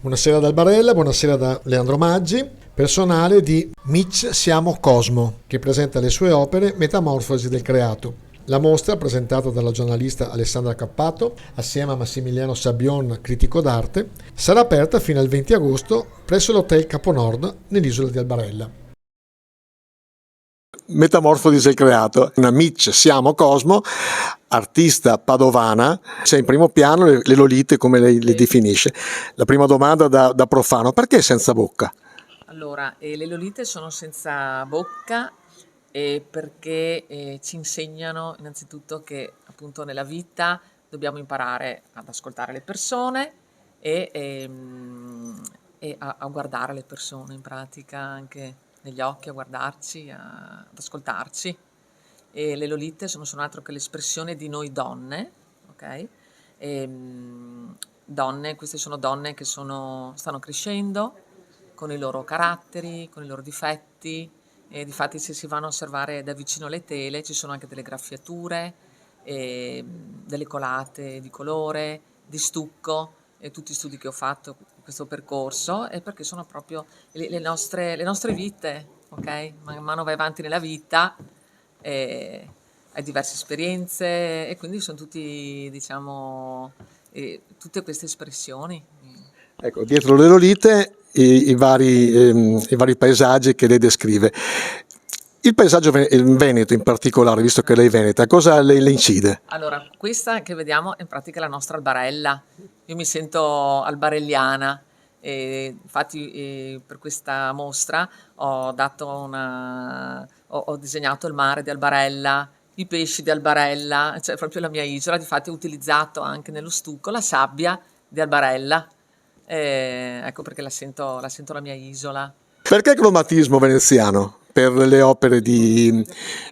Buonasera da Albarella, buonasera da Leandro Maggi, personale di Mitch Siamo Cosmo, che presenta le sue opere Metamorfosi del creato. La mostra, presentata dalla giornalista Alessandra Cappato, assieme a Massimiliano Sabion, critico d'arte, sarà aperta fino al 20 agosto presso l'Hotel Caponord nell'isola di Albarella. Metamorfosi del creato, una Mitch Siamo Cosmo, artista padovana, c'è in primo piano le Lolite come lei le definisce. La prima domanda da profano, perché senza bocca? Allora, le Lolite sono senza bocca perché ci insegnano innanzitutto che appunto nella vita dobbiamo imparare ad ascoltare le persone e a guardare le persone in pratica anche negli occhi, a guardarci, ad ascoltarci. E le Lolite sono altro che l'espressione di noi donne, ok? Donne, queste sono donne che stanno crescendo con i loro caratteri, con i loro difetti, e difatti se si vanno a osservare da vicino le tele ci sono anche delle graffiature, delle colate di colore, di stucco, e tutti gli studi che ho fatto in questo percorso è perché sono proprio le nostre vite, ok? Man mano vai avanti nella vita, hai diverse esperienze e quindi sono tutti, diciamo, tutte queste espressioni. Ecco, dietro le Lolite i vari paesaggi che lei descrive. Il paesaggio il Veneto in particolare, visto che lei è veneta, cosa le incide? Allora, questa che vediamo è in pratica la nostra albarella. Io mi sento albarelliana e infatti per questa mostra ho disegnato il mare di Albarella, i pesci di Albarella, cioè proprio la mia isola. Difatti ho utilizzato anche nello stucco la sabbia di Albarella. Ecco perché la sento la mia isola. Perché cromatismo veneziano per le opere di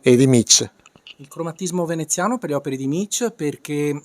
Mitch? Il cromatismo veneziano per le opere di Mitch perché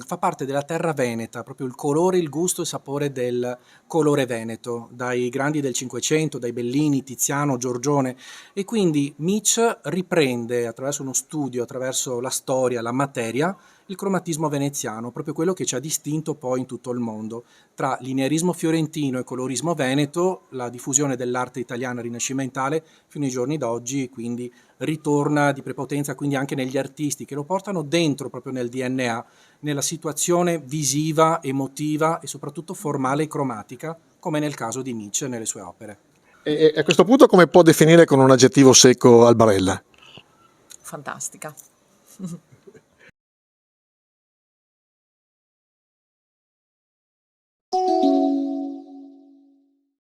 fa parte della terra veneta, proprio il colore, il gusto e il sapore del colore veneto, dai grandi del Cinquecento, dai Bellini, Tiziano, Giorgione, e quindi Mitch riprende attraverso uno studio, attraverso la storia, la materia, il cromatismo veneziano, proprio quello che ci ha distinto poi in tutto il mondo. Tra linearismo fiorentino e colorismo veneto, la diffusione dell'arte italiana rinascimentale fino ai giorni d'oggi, quindi ritorna di prepotenza quindi anche negli artisti che lo portano dentro proprio nel DNA, nella situazione visiva, emotiva e soprattutto formale e cromatica, come nel caso di Mitch nelle sue opere. E a questo punto come può definire con un aggettivo secco Albarella? Fantastica.